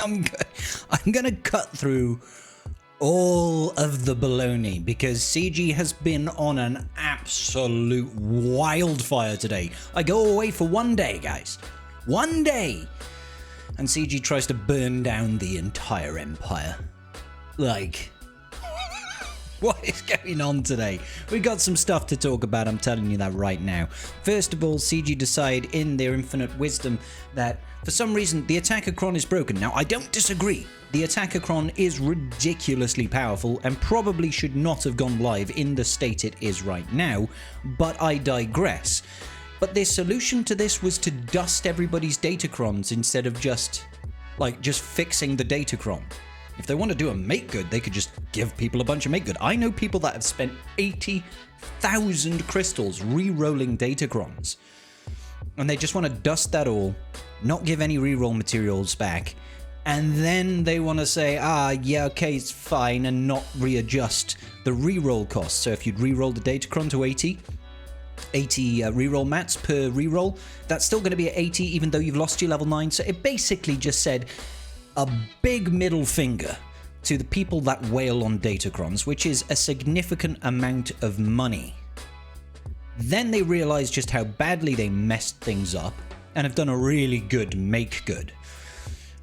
I'm gonna cut through all of the baloney because CG has been on an absolute wildfire today. I go away for one day, guys. One day! And CG tries to burn down the entire empire. Like, what is going on today? We got some stuff to talk about, I'm telling you that right now. First of all, CG decide in their infinite wisdom that for some reason the datacron is broken. Now, I don't disagree. The datacron is ridiculously powerful and probably should not have gone live in the state it is right now, but I digress. But their solution to this was to dust everybody's datacrons instead of just fixing the datacron. If they want to do a make good, they could just give people a bunch of make good. I know people that have spent 80,000 crystals re-rolling datacrons. And they just want to dust that all, not give any re-roll materials back, and then they want to say, yeah, okay, it's fine, and not readjust the re-roll cost. So if you'd re-roll the datacron to 80 reroll mats per reroll, that's still going to be at 80 even though you've lost your level 9. So it basically just said a big middle finger to the people that wail on datacrons, which is a significant amount of money. Then they realized just how badly they messed things up and have done a really good make good.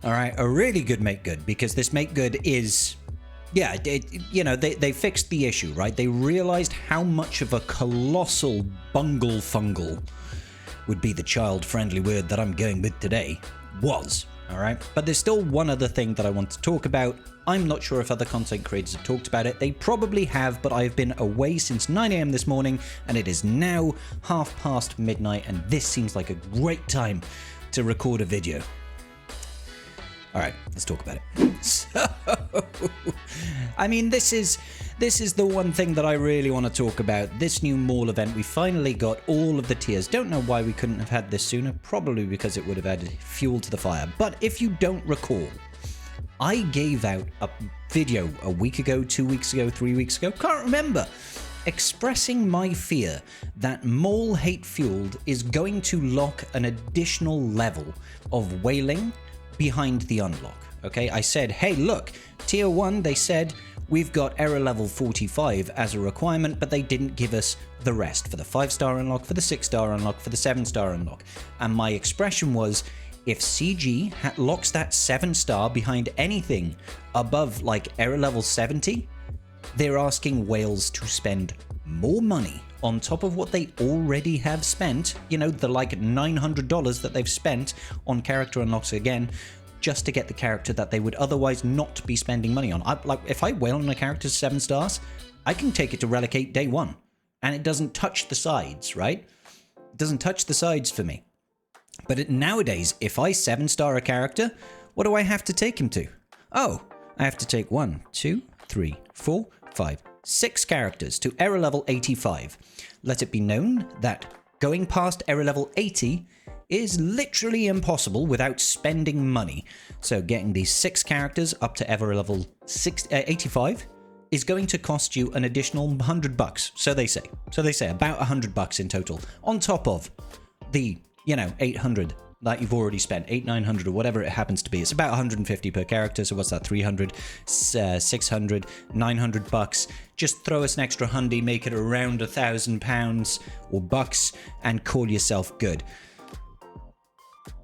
All right, a really good make good, because this make good is, yeah, they fixed the issue, right? They realized how much of a colossal bungle fungle would be the child-friendly word that I'm going with today, was, all right? But there's still one other thing that I want to talk about. I'm not sure if other content creators have talked about it. They probably have, but I've been away since 9 a.m. this morning, and it is now midnight, and this seems like a great time to record a video. All right, let's talk about it. So, I mean, this is the one thing that I really want to talk about. This new mall event, we finally got all of the tiers. Don't know why we couldn't have had this sooner. Probably because it would have added fuel to the fire. But if you don't recall, I gave out a video a week ago, 2 weeks ago, 3 weeks ago, can't remember, expressing my fear that Mole Hate Fueled is going to lock an additional level of whaling behind the unlock. Okay, I said, hey, look, tier 1, they said we've got error level 45 as a requirement, but they didn't give us the rest for the 5-star unlock, for the 6-star unlock, for the 7-star unlock. And my expression was, if CG locks that 7-star behind anything above like error level 70, they're asking whales to spend more money on top of what they already have spent, you know, the like $900 that they've spent on character unlocks again, just to get the character that they would otherwise not be spending money on. Like, if I whale on a character 7 stars, I can take it to Relic 8 day 1, and it doesn't touch the sides, right? It doesn't touch the sides for me. But nowadays, if I 7-star a character, what do I have to take him to? Oh, I have to take 1, 2, 3, 4, 5, 6 characters to error level 85. Let it be known that going past error level 80 is literally impossible without spending money. So getting these 6 characters up to error level 85 is going to cost you an additional $100. So they say. So they say about $100 in total, on top of the, 800 that you've already spent, 900 or whatever it happens to be. It's about 150 per character. So what's that? 300, 600, $900. Just throw us an extra hundy, make it around £1,000 or bucks, and call yourself good.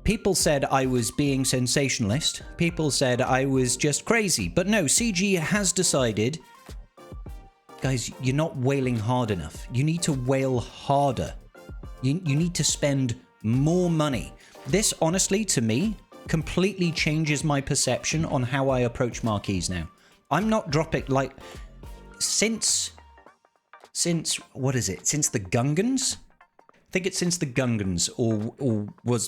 People said I was being sensationalist. People said I was just crazy. But no, CG has decided, guys, you're not whaling hard enough. You need to whale harder. You need to spend more money. This, honestly, to me, completely changes my perception on how I approach marquees now. I'm not dropping, like, since what is it? Since the Gungans? I think it's since the Gungans, or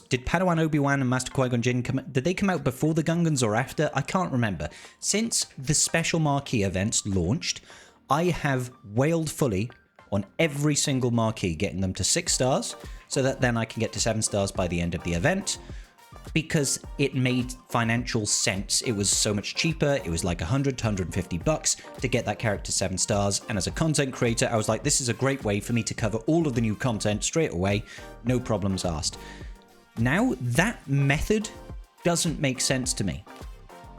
did Padawan Obi-Wan and Master Qui-Gon Jinn did they come out before the Gungans or after? I can't remember. Since the special marquee events launched, I have whaled fully on every single marquee, getting them to 6 stars, so that then I can get to 7 stars by the end of the event, because it made financial sense. It was so much cheaper. It was like $100 to $150 to get that character 7 stars. And as a content creator, I was like, this is a great way for me to cover all of the new content straight away. No problems asked. Now, that method doesn't make sense to me.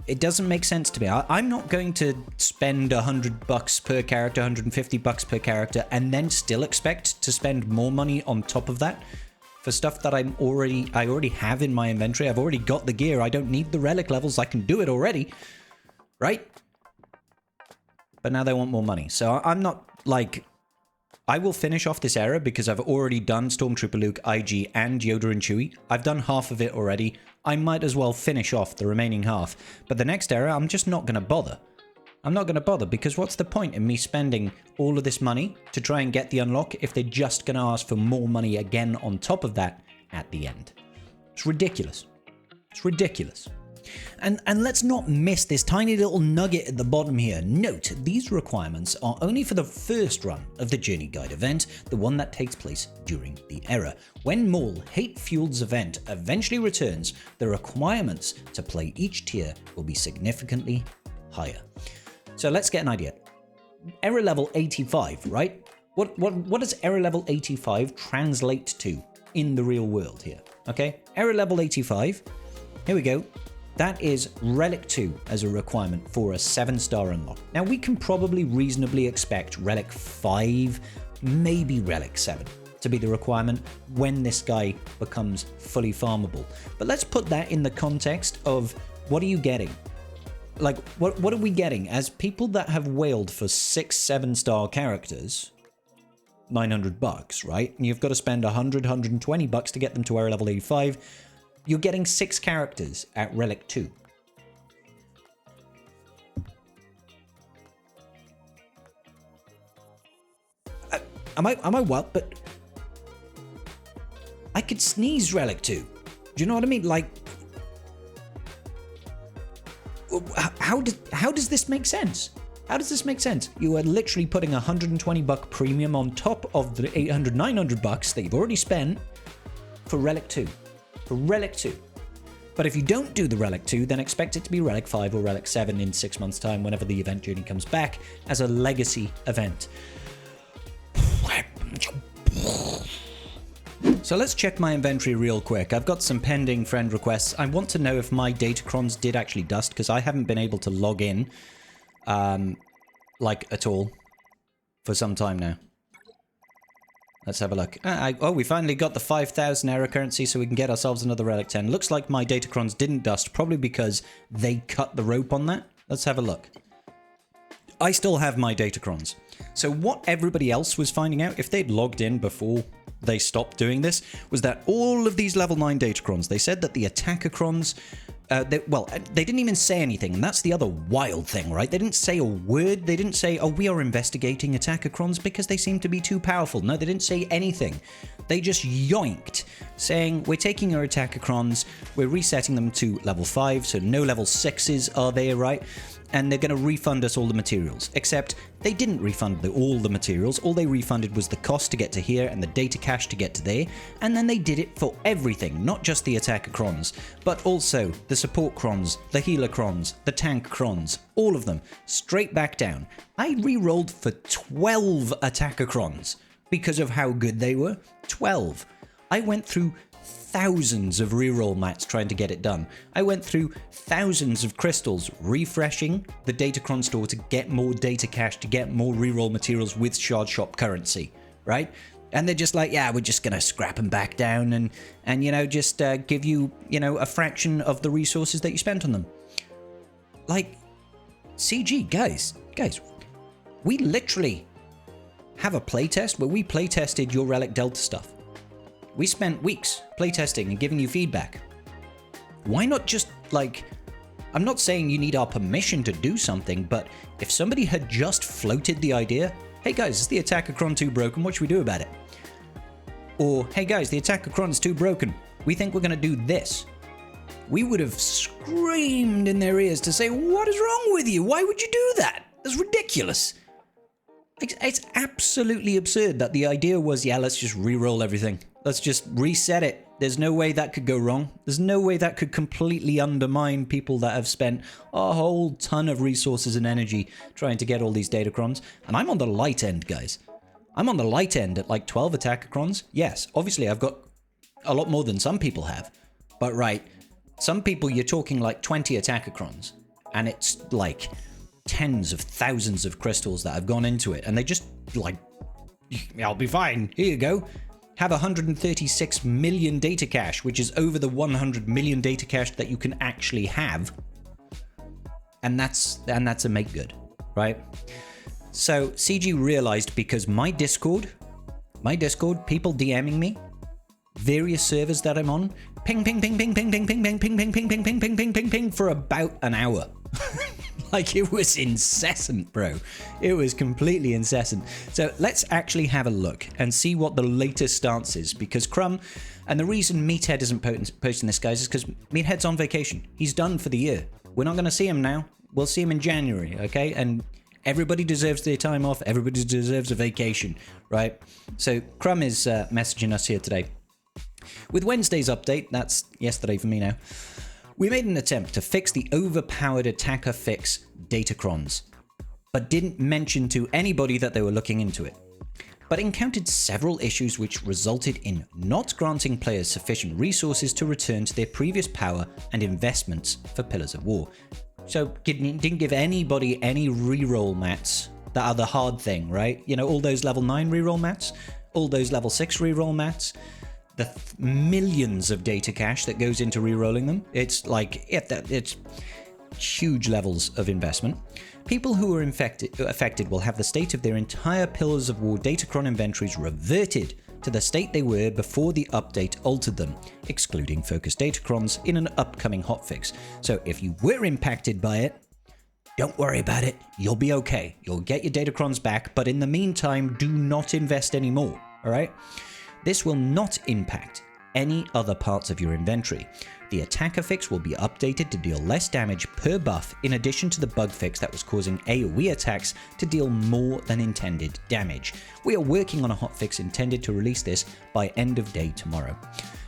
It doesn't make sense to me. I'm not going to spend $100 per character, $150 per character, and then still expect to spend more money on top of that for stuff that I already have in my inventory. I've already got the gear. I don't need the relic levels. I can do it already, right? But now they want more money. So I'm not like... I will finish off this era because I've already done Stormtrooper Luke, IG, and Yoda and Chewie. I've done half of it already. I might as well finish off the remaining half. But the next era, I'm just not going to bother. I'm not going to bother because what's the point in me spending all of this money to try and get the unlock if they're just going to ask for more money again on top of that at the end? It's ridiculous. It's ridiculous. And let's not miss this tiny little nugget at the bottom here. Note, these requirements are only for the first run of the Journey Guide event, the one that takes place during the era. When Maul Hate-Fueled's event eventually returns, the requirements to play each tier will be significantly higher. So let's get an idea. Era level 85, right? What does era level 85 translate to in the real world here? Okay, era level 85, here we go. That is Relic 2 as a requirement for a 7-star unlock. Now we can probably reasonably expect Relic 5, maybe Relic 7 to be the requirement when this guy becomes fully farmable. But let's put that in the context of what are you getting? Like, what are we getting? As people that have whaled for 6, 7-star characters, $900, right? And you've got to spend $100, $120 to get them to era level 85. You're getting 6 characters at Relic 2. Am I what? But I could sneeze Relic 2. Do you know what I mean? Like, how does this make sense? How does this make sense? You are literally putting $120 premium on top of the $800, $900 that you've already spent for Relic 2. For Relic 2. But if you don't do the Relic 2, then expect it to be Relic 5 or Relic 7 in 6 months' time whenever the event journey comes back as a legacy event. So let's check my inventory real quick. I've got some pending friend requests. I want to know if my datacrons did actually dust because I haven't been able to log in like at all for some time now. Let's have a look. Oh, we finally got the 5,000 error currency so we can get ourselves another Relic 10. Looks like my datacrons didn't dust, probably because they cut the rope on that. Let's have a look. I still have my datacrons. So what everybody else was finding out, if they'd logged in before they stopped doing this, was that all of these level 9 datacrons, they said that the attackercrons, they didn't even say anything, and that's the other wild thing, right? They didn't say a word. They didn't say, oh, we are investigating attackercrons because they seem to be too powerful. No, they didn't say anything. They just yoinked, saying, we're taking our attackercrons, we're resetting them to level 5, so no level 6s are there, right? And they're going to refund us all the materials. Except they didn't refund all the materials. All they refunded was the cost to get to here and the data cache to get to there. And then they did it for everything, not just the attacker crons, but also the support crons, the healer crons, the tank crons, all of them, straight back down. I re-rolled for 12 attacker crons because of how good they were. 12. I went through thousands of reroll mats trying to get it done. I went through thousands of crystals refreshing the Datacron store to get more data cache, to get more reroll materials with Shard Shop currency, right? And they're just like, yeah, we're just going to scrap them back down and you know, just give you, you know, a fraction of the resources that you spent on them. Like, CG, guys, we literally have a playtest where we playtested your Relic Delta stuff. We spent weeks playtesting and giving you feedback. Why not just, like, I'm not saying you need our permission to do something, but if somebody had just floated the idea, hey guys, is the Attacker Cron 2 broken? What should we do about it? Or, hey guys, the Attacker Cron is too broken. We think we're going to do this. We would have screamed in their ears to say, what is wrong with you? Why would you do that? That's ridiculous. It's absolutely absurd that the idea was, yeah, let's just re-roll everything. Let's just reset it. There's no way that could go wrong. There's no way that could completely undermine people that have spent a whole ton of resources and energy trying to get all these datacrons. And I'm on the light end, guys. I'm on the light end at like 12 attackercrons. Yes, obviously I've got a lot more than some people have. But right, some people you're talking like 20 attackercrons. and it's like tens of thousands of crystals that have gone into it, and they just like, I'll be fine, here you go, have 136 million data cache, which is over the 100 million data cache that you can actually have, and that's a make good, right? So CG realized, because my Discord, people DMing me, various servers that I'm on, ping, ping, ping, ping, ping, ping, ping, ping, ping, ping, ping, ping, ping, ping, ping, ping, ping, for about an hour. Like, it was incessant, bro. It was completely incessant. So let's actually have a look and see what the latest stance is, because Crumb, and the reason Meathead isn't posting this, guys, is because Meathead's on vacation. He's done for the year. We're not going to see him now. We'll see him in January, okay? And everybody deserves their time off. Everybody deserves a vacation, right? So Crumb is messaging us here today. With Wednesday's update, that's yesterday for me now, we made an attempt to fix the overpowered attacker fix datacrons, but didn't mention to anybody that they were looking into it, but encountered several issues which resulted in not granting players sufficient resources to return to their previous power and investments for Pillars of War. So didn't give anybody any reroll mats that are the hard thing, right? You know, all those level 9 reroll mats, all those level 6 reroll mats, the millions of data cache that goes into rerolling them. It's like, it's huge levels of investment. People who are affected will have the state of their entire Pillars of War datacron inventories reverted to the state they were before the update altered them, excluding focused datacrons in an upcoming hotfix. So if you were impacted by it, don't worry about it, you'll be okay. You'll get your datacrons back, but in the meantime, do not invest anymore, all right? This will not impact any other parts of your inventory. The attacker fix will be updated to deal less damage per buff, in addition to the bug fix that was causing AoE attacks to deal more than intended damage. We are working on a hotfix intended to release this by end of day tomorrow.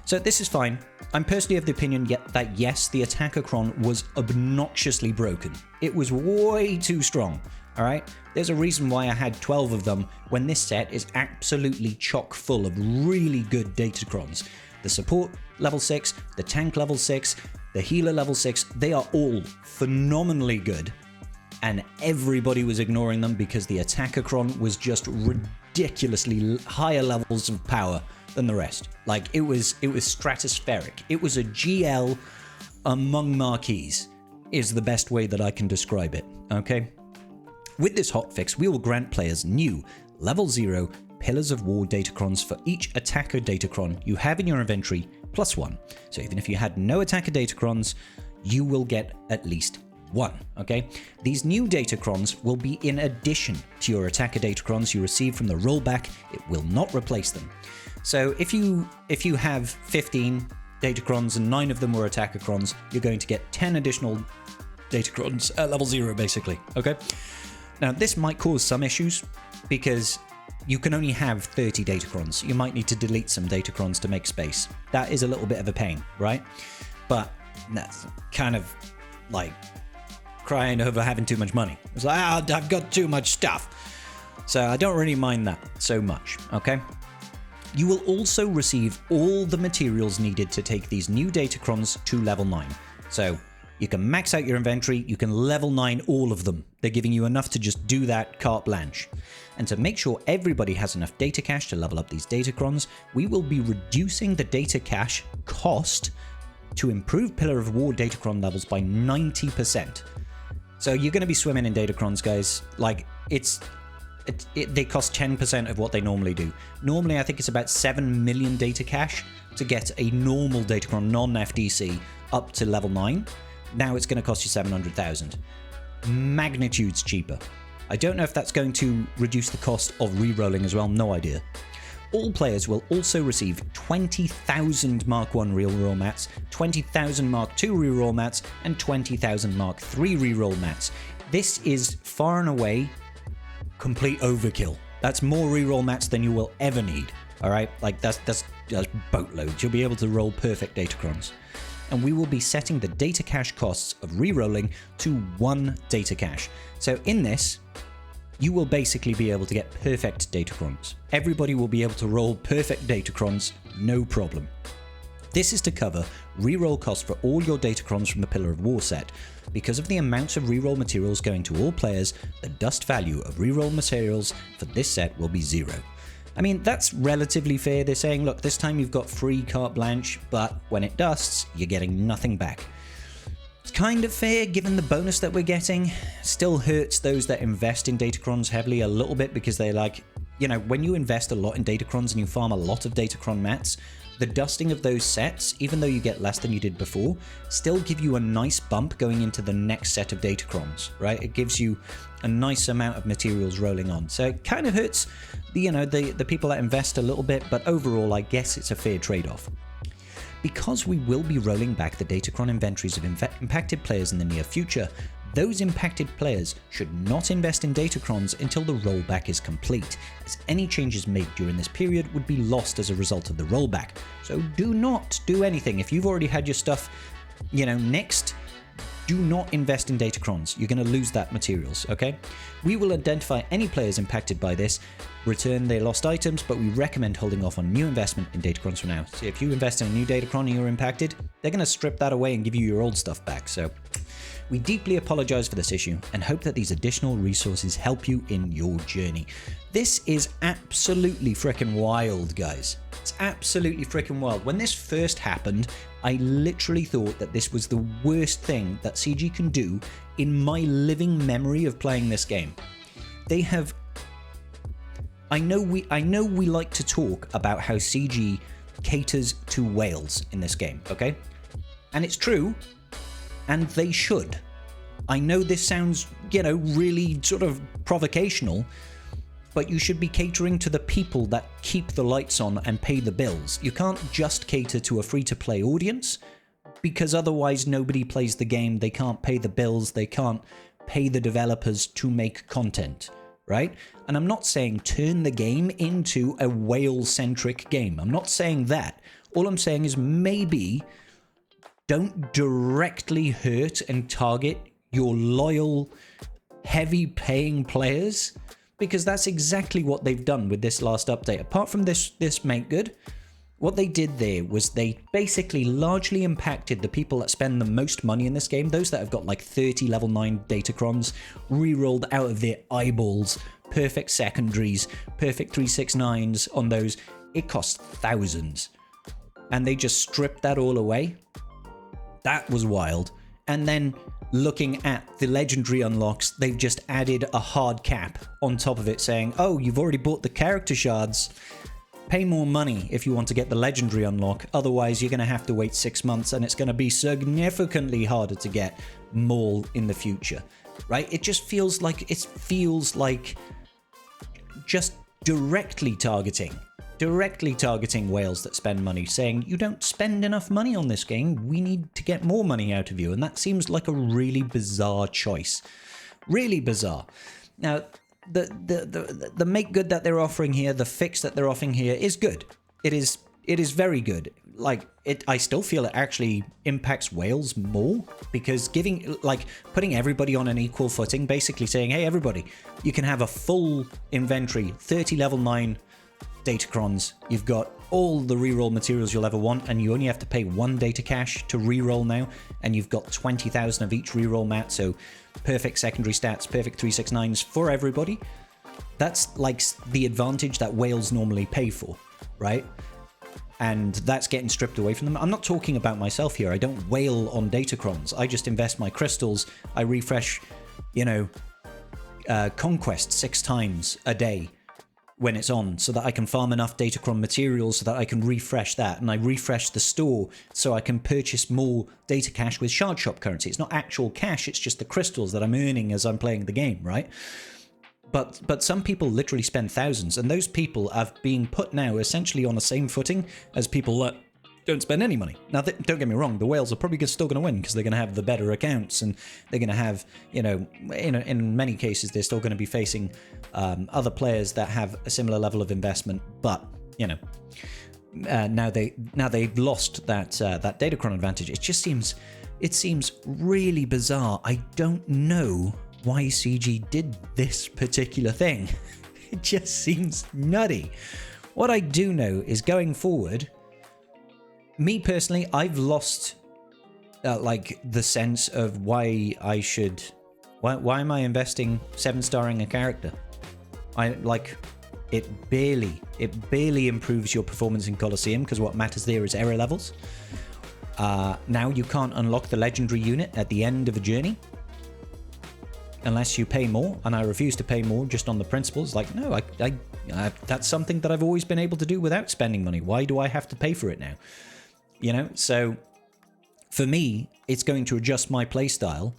So this is fine. I'm personally of the opinion that yes, the attacker cron was obnoxiously broken. It was way too strong. All right, there's a reason why I had 12 of them when this set is absolutely chock full of really good datacrons. The support level 6, the tank level 6, the healer level 6, they are all phenomenally good. And everybody was ignoring them because the attacker cron was just ridiculously higher levels of power than the rest. Like, it was stratospheric. It was a GL among marquees, is the best way that I can describe it, okay? With this hotfix, we will grant players new level 0 Pillars of War datacrons for each attacker datacron you have in your inventory, +1. So even if you had no attacker datacrons, you will get at least 1, okay? These new datacrons will be in addition to your attacker datacrons you receive from the rollback. It will not replace them. So if you have 15 datacrons and 9 of them were attacker crons, you're going to get 10 additional datacrons at level 0, basically, okay? Now, this might cause some issues because you can only have 30 datacrons. You might need to delete some datacrons to make space. That is a little bit of a pain, right? But that's kind of like crying over having too much money. It's like, I've got too much stuff. So I don't really mind that so much, okay? You will also receive all the materials needed to take these new datacrons to level 9. So you can max out your inventory, you can level 9 all of them. They're giving you enough to just do that carte blanche. And to make sure everybody has enough data cache to level up these datacrons, we will be reducing the data cache cost to improve Pillar of War datacron levels by 90%. So you're going to be swimming in datacrons, guys. Like, they cost 10% of what they normally do. Normally, I think it's about 7 million data cache to get a normal datacron non-FDC up to level 9. Now it's going to cost you 700,000. Magnitudes cheaper. I don't know if that's going to reduce the cost of re-rolling as well, no idea. All players will also receive 20,000 Mark 1 reroll mats, 20,000 Mark 2 reroll mats, and 20,000 Mark 3 reroll mats. This is far and away complete overkill. That's more reroll mats than you will ever need. All right, like that's boatloads. You'll be able to roll perfect datacrons. And we will be setting the data cache costs of re-rolling to 1 data cache. So in this, you will basically be able to get perfect datacrons. Everybody will be able to roll perfect datacrons, no problem. This is to cover reroll costs for all your datacrons from the Pillar of War set. Because of the amount of reroll materials going to all players, the dust value of reroll materials for this set will be 0. I mean, that's relatively fair. They're saying, look, this time you've got free carte blanche, but when it dusts, you're getting nothing back. It's kind of fair given the bonus that we're getting. Still hurts those that invest in datacrons heavily a little bit because they're like, you know, when you invest a lot in datacrons and you farm a lot of datacron mats, the dusting of those sets, even though you get less than you did before, still give you a nice bump going into the next set of datacrons, right? It gives you a nice amount of materials rolling on. So it kind of hurts, the people that invest a little bit, but overall, I guess it's a fair trade-off. Because we will be rolling back the datacron inventories of impacted players in the near future, those impacted players should not invest in datacrons until the rollback is complete, as any changes made during this period would be lost as a result of the rollback. So do not do anything. If you've already had your stuff, nixed, do not invest in datacrons. You're going to lose that materials, okay? We will identify any players impacted by this, return their lost items, but we recommend holding off on new investment in datacrons for now. So if you invest in a new datacron and you're impacted, they're going to strip that away and give you your old stuff back. So we deeply apologize for this issue and hope that these additional resources help you in your journey. This is absolutely freaking wild, guys. It's absolutely freaking wild. When this first happened, I literally thought that this was the worst thing that CG can do in my living memory of playing this game. They have... I know we like to talk about how CG caters to whales in this game, okay? And it's true. And they should. I know this sounds, really sort of provocational, but you should be catering to the people that keep the lights on and pay the bills. You can't just cater to a free-to-play audience, because otherwise nobody plays the game, they can't pay the bills, they can't pay the developers to make content, right? And I'm not saying turn the game into a whale-centric game. I'm not saying that. All I'm saying is maybe don't directly hurt and target your loyal, heavy-paying players, because that's exactly what they've done with this last update. Apart from this make good, what they did there was they basically largely impacted the people that spend the most money in this game, those that have got like 30 level 9 datacrons, re-rolled out of their eyeballs, perfect secondaries, perfect 369s on those. It costs thousands. And they just stripped that all away. That was wild. And then looking at the legendary unlocks, they've just added a hard cap on top of it saying, oh, you've already bought the character shards. Pay more money if you want to get the legendary unlock. Otherwise, you're going to have to wait 6 months and it's going to be significantly harder to get more in the future, right? It just feels like just directly targeting whales that spend money, saying you don't spend enough money on this game, we need to get more money out of you. And that seems like a really bizarre choice. Really bizarre. Now, the make good that they're offering here, the fix that they're offering here is good. It is very good. I still feel it actually impacts whales more, because putting everybody on an equal footing, basically saying, hey, everybody, you can have a full inventory, 30 level 9 datacrons, you've got all the reroll materials you'll ever want, and you only have to pay 1 data cash to reroll now, and you've got 20,000 of each reroll mat, so perfect secondary stats, perfect 369s for everybody. That's like the advantage that whales normally pay for, right? And that's getting stripped away from them. I'm not talking about myself here. I don't whale on datacrons. I just invest my crystals. I refresh, Conquest 6 times a day when it's on, so that I can farm enough datacron materials so that I can refresh that, and I refresh the store so I can purchase more data cash with shard shop currency. It's not actual cash, it's just the crystals that I'm earning as I'm playing the game, right? But some people literally spend thousands, and those people are being put now essentially on the same footing as people that don't spend any money. Now, don't get me wrong, the whales are probably still going to win because they're going to have the better accounts, and they're going to have, in many cases, they're still going to be facing other players that have a similar level of investment. But, now they've lost that datacron advantage. It seems really bizarre. I don't know why CG did this particular thing. It just seems nutty. What I do know is going forward, me personally, I've lost like the sense of why I should. Why am I investing 7-starring a character? It barely improves your performance in Colosseum because what matters there is error levels. Now you can't unlock the legendary unit at the end of a journey unless you pay more, and I refuse to pay more just on the principles. Like, no, that's something that I've always been able to do without spending money. Why do I have to pay for it now? You know, so for me, it's going to adjust my playstyle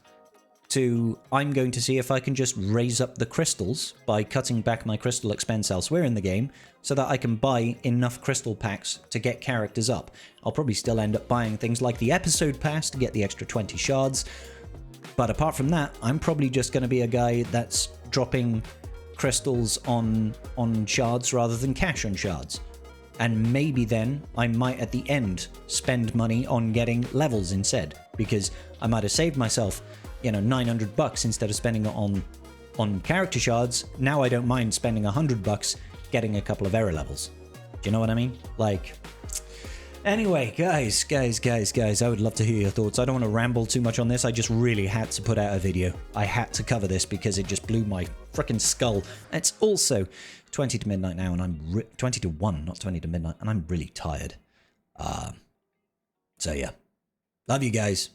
to, I'm going to see if I can just raise up the crystals by cutting back my crystal expense elsewhere in the game so that I can buy enough crystal packs to get characters up. I'll probably still end up buying things like the episode pass to get the extra 20 shards, but apart from that, I'm probably just going to be a guy that's dropping crystals on shards rather than cash on shards. And maybe then I might at the end spend money on getting levels instead, because I might have saved myself, you know, $900 instead of spending it on character shards. Now I don't mind spending $100 getting a couple of error levels. Do you know what I mean? Like, anyway, guys, I would love to hear your thoughts. I don't want to ramble too much on this. I just really had to put out a video. I had to cover this because it just blew my freaking skull. It's also 20 to midnight now, and I'm 20 to 1, not 20 to midnight, and I'm really tired. So yeah, love you guys.